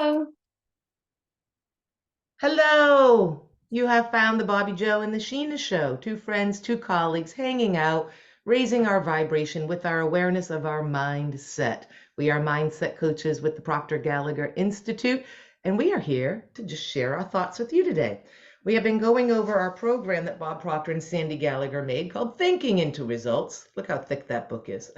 Oh, Hello! You have found the Bobbi Jo and the Sheena show. Two friends, two colleagues hanging out, raising our vibration with our awareness of our mindset. We are mindset coaches with the Proctor Gallagher Institute, and we are here to just share our thoughts with you today. We have been going over our program that Bob Proctor and Sandy Gallagher made called Thinking into Results. Look how thick that book is.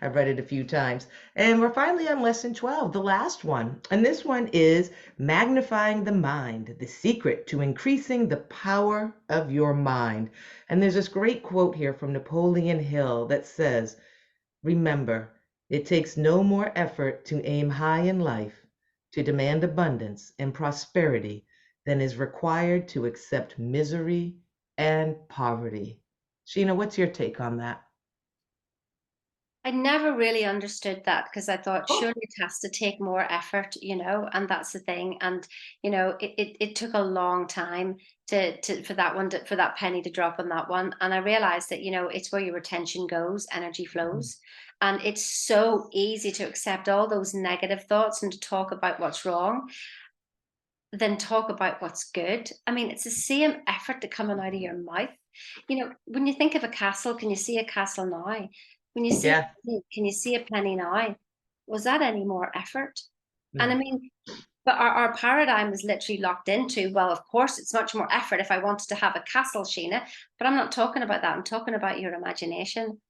I've read it a few times. And we're finally on lesson 12, the last one. And this one is Magnifying the Mind, the secret to increasing the power of your mind. And there's this great quote here from Napoleon Hill that says, remember, it takes no more effort to aim high in life, to demand abundance and prosperity than is required to accept misery and poverty. Sheena, what's your take on that? I never really understood that because I thought Oh, surely it has to take more effort, and that's the thing. And it took a long time to for that one for that penny to drop on that one. And I realized that, it's where your attention goes, energy flows. And it's so easy to accept all those negative thoughts and to talk about what's wrong than talk about what's good. I mean, it's the same effort to coming out of your mouth. When you think of a castle, can you see a castle now? When you see a yeah. penny, can you see a penny now? Was that any more effort? And I No. mean, but our paradigm is literally locked into, well, of course, it's much more effort if I wanted to have a castle, Sheena, but I'm not talking about that. I'm talking about your imagination.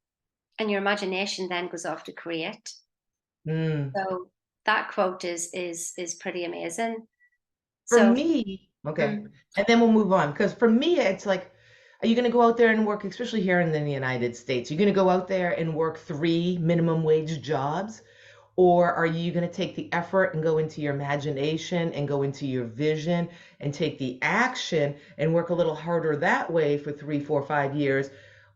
And your imagination then goes off to create. Mm. So that quote is pretty amazing. For So me, okay, mm, and then we'll move on. Because for me, it's like, are you going to go out there and work, especially here in the United States? You're going to go out there and work three minimum wage jobs? Or are you going to take the effort and go into your imagination and go into your vision and take the action and work a little harder that way for 3, 4, 5 years?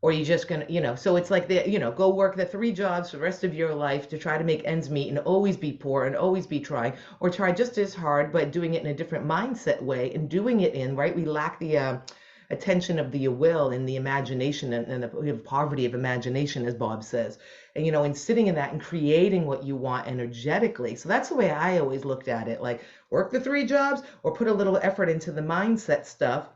Or are you just going to, so it's like go work the three jobs for the rest of your life to try to make ends meet and always be poor and always be trying, or try just as hard, but doing it in a different mindset way and doing it in, right? We lack the attention of the will and the imagination and we have poverty of imagination, as Bob says, and and sitting in that and creating what you want energetically. So that's the way I always looked at it, like work the three jobs or put a little effort into the mindset stuff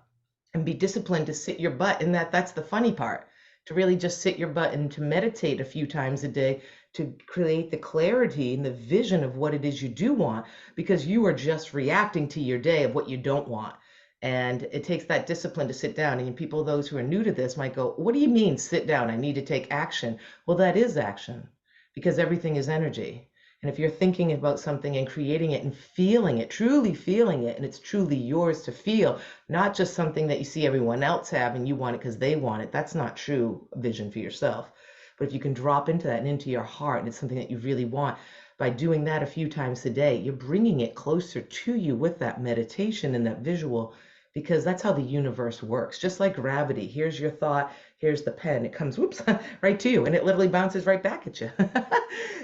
and be disciplined to sit your butt. And that's the funny part, to really just sit your butt and to meditate a few times a day to create the clarity and the vision of what it is you do want, because you are just reacting to your day of what you don't want. And it takes that discipline to sit down. And people, those who are new to this, might go, what do you mean sit down? I need to take action. Well, that is action, because everything is energy. And if you're thinking about something and creating it and feeling it, truly feeling it, and it's truly yours to feel, not just something that you see everyone else have and you want it because they want it, that's not true vision for yourself. But if you can drop into that and into your heart, and it's something that you really want, by doing that a few times a day, you're bringing it closer to you with that meditation and that visual, because that's how the universe works. Just like gravity, here's your thought, here's the pen, it comes, whoops, right to you, and it literally bounces right back at you.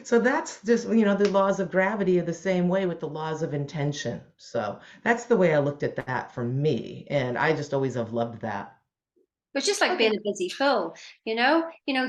So that's just, the laws of gravity are the same way with the laws of intention. So that's the way I looked at that for me. And I just always have loved that. it's just like Okay. being a busy fool,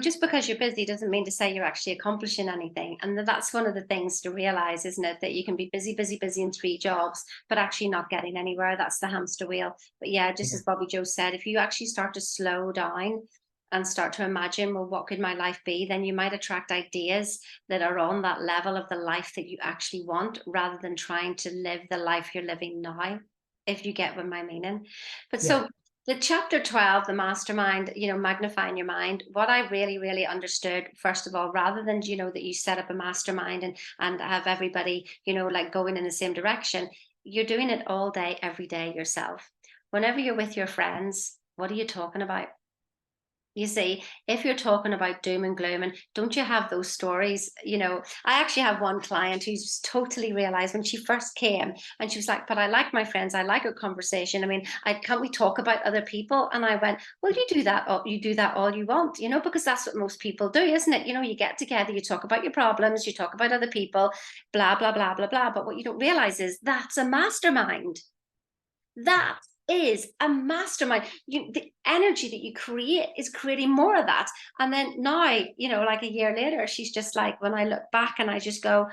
just because you're busy doesn't mean to say you're actually accomplishing anything. And that's one of the things to realize, isn't it? That you can be busy, busy, busy in three jobs, but actually not getting anywhere. That's the hamster wheel. But yeah, just Yeah. as Bobbi Jo said, if you actually start to slow down and start to imagine, well, what could my life be? Then you might attract ideas that are on that level of the life that you actually want, rather than trying to live the life you're living now, if you get what my meaning. But Yeah. so the chapter 12, the mastermind, magnifying your mind, what I really, really understood, first of all, rather than, that you set up a mastermind and have everybody, like going in the same direction, you're doing it all day, every day yourself. Whenever you're with your friends, what are you talking about? You see, if you're talking about doom and gloom, and don't you have those stories? I actually have one client who's totally realized when she first came, and she was like, "But I like my friends, I like a conversation. I mean, can't we talk about other people?" And I went, "Well, you do that, you do that all you want, because that's what most people do, isn't it? You get together, you talk about your problems, you talk about other people, blah blah blah blah blah. But what you don't realize is that's a mastermind. That is a mastermind. The energy that you create is creating more of that. And then now, like a year later, she's just like, when I look back and I just go,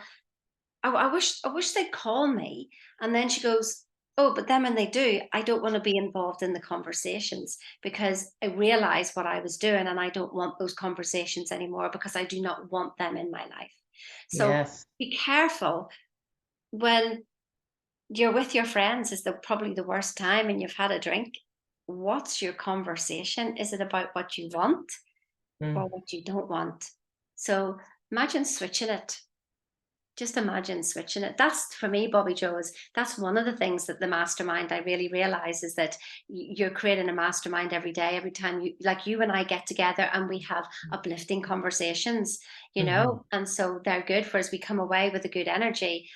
I wish they'd call me. And then she goes, oh, but then when they do, I don't want to be involved in the conversations because I realized what I was doing and I don't want those conversations anymore because I do not want them in my life. So Yes. be careful when you're with your friends, is the probably the worst time and you've had a drink. What's your conversation? Is it about what you want or Mm. what you don't want? So imagine switching it. Just imagine switching it. That's for me, Bobby Jo, is that's one of the things that the mastermind I really realize is that you're creating a mastermind every day, every time you like you and I get together and we have uplifting conversations, Hmm. and so they're good for us. We come away with a good energy.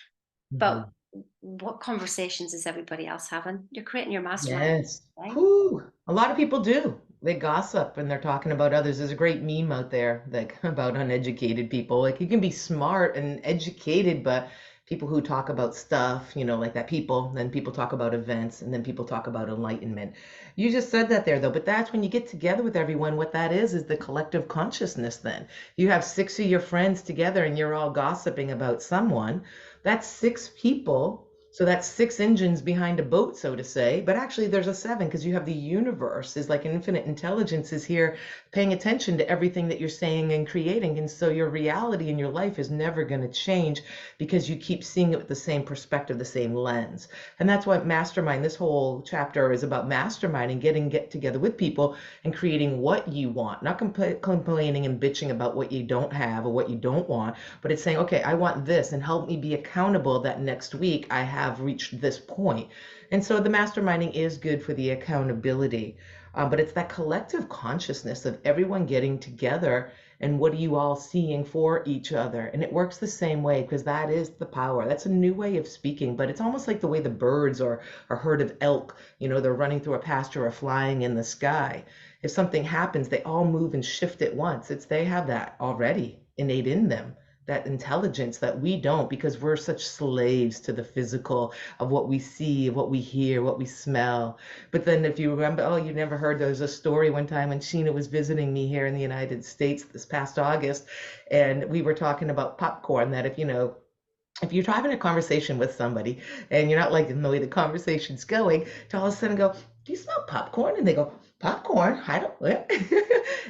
But Hmm. what conversations is everybody else having? You're creating your mastermind, Yes. right? Whew. A lot of people do. They gossip and they're talking about others. There's a great meme out there like about uneducated people. Like you can be smart and educated, but people who talk about stuff, like that people, then people talk about events, and then people talk about enlightenment. You just said that there though, but that's when you get together with everyone, what that is the collective consciousness then. You have six of your friends together and you're all gossiping about someone. That's six people, so that's six engines behind a boat, so to say. But actually, there's a seven because you have the universe is like infinite intelligence is here paying attention to everything that you're saying and creating. And so your reality in your life is never going to change because you keep seeing it with the same perspective, the same lens. And that's what mastermind, this whole chapter is about masterminding, get together with people and creating what you want, not complaining and bitching about what you don't have or what you don't want, but it's saying, okay, I want this and help me be accountable that next week I have reached this point. And so the masterminding is good for the accountability. But it's that collective consciousness of everyone getting together and what are you all seeing for each other. And it works the same way because that is the power. That's a new way of speaking, but it's almost like the way the birds or a herd of elk, they're running through a pasture or flying in the sky. If something happens, they all move and shift at once. They have that already innate in them, that intelligence that we don't because we're such slaves to the physical of what we see, of what we hear, what we smell. But then if you remember, oh, you never heard, there was a story one time when Sheena was visiting me here in the United States this past August, and we were talking about popcorn, that if you're having a conversation with somebody and you're not liking the way the conversation's going, to all of a sudden go, do you smell popcorn? And they go, popcorn? I don't. What?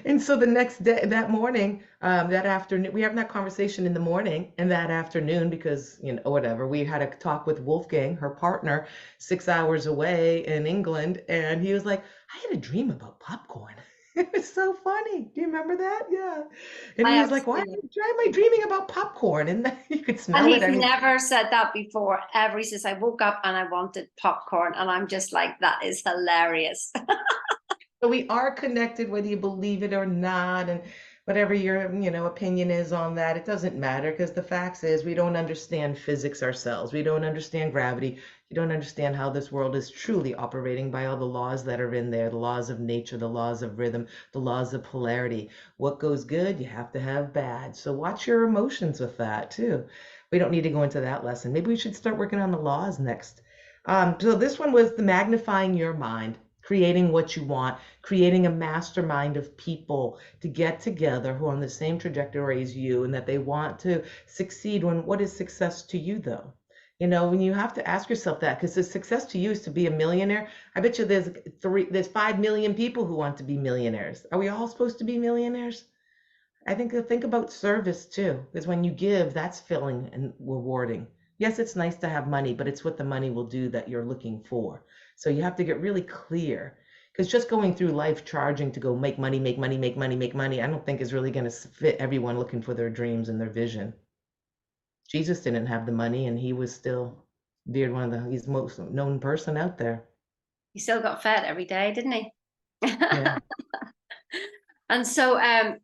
And so the next day, that morning, that afternoon, we have that conversation in the morning and that afternoon because, whatever, we had a talk with Wolfgang, her partner, 6 hours away in England. And he was like, I had a dream about popcorn. It was so funny. Do you remember that? Yeah. And I he was like, absolutely. why am I dreaming about popcorn? And then you could And smell it. he's I mean, never said that before. Ever he says, I woke up and I wanted popcorn. And I'm just like, that is hilarious. so we are connected, whether you believe it or not, and whatever your, opinion is on that, it doesn't matter because the facts is we don't understand physics ourselves. We don't understand gravity. You don't understand how this world is truly operating by all the laws that are in there, the laws of nature, the laws of rhythm, the laws of polarity. What goes good, you have to have bad. So watch your emotions with that too. We don't need to go into that lesson. Maybe we should start working on the laws next. So this one was the magnifying your mind, creating what you want, creating a mastermind of people to get together who are on the same trajectory as you and that they want to succeed. When what is success to you though? When you have to ask yourself that, because the success to you is to be a millionaire. I bet you there's 5 million people who want to be millionaires. Are we all supposed to be millionaires? I think about service too, because when you give, that's filling and rewarding. Yes, it's nice to have money, but it's what the money will do that you're looking for. So you have to get really clear. Because just going through life charging to go make money, make money, make money, make money, I don't think is really going to fit everyone looking for their dreams and their vision. Jesus didn't have the money, and he was still beard one of he's the most known person out there. He still got fed every day, didn't he? Yeah. And so I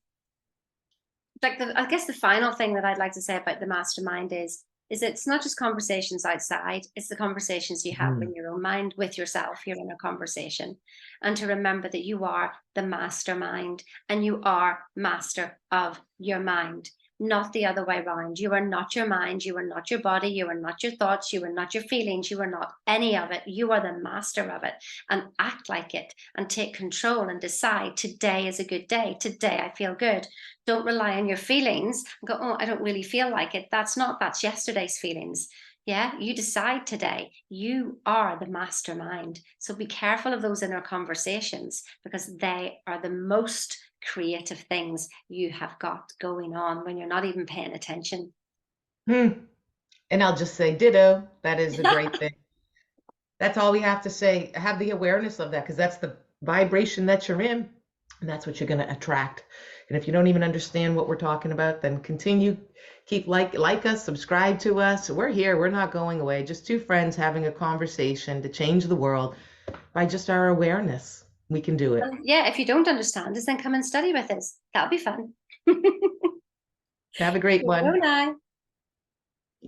guess the final thing that I'd like to say about the mastermind is it's not just conversations outside, it's the conversations you have Mhm. in your own mind with yourself. You're in a conversation, and to remember that you are the mastermind and you are master of your mind. not the other way around. You are not your mind. You are not your body. You are not your thoughts. You are not your feelings. You are not any of it. You are the master of it, and act like it and take control and decide today is a good day. Today I feel good. Don't rely on your feelings and go, oh, I don't really feel like it. That's yesterday's feelings. Yeah, you decide today. You are the mastermind. So be careful of those inner conversations, because they are the most creative things you have got going on when you're not even paying attention. Hmm. And I'll just say ditto. That is a great thing. That's all we have to say. Have the awareness of that, because that's the vibration that you're in, and that's what you're going to attract. And if you don't even understand what we're talking about, then continue, keep like us, subscribe to us. We're here. We're not going away. Just two friends having a conversation to change the world by just our awareness. We can do it. Well, yeah, if you don't understand us, then come and study with us. That'll be fun. Have a great Oh, one. no.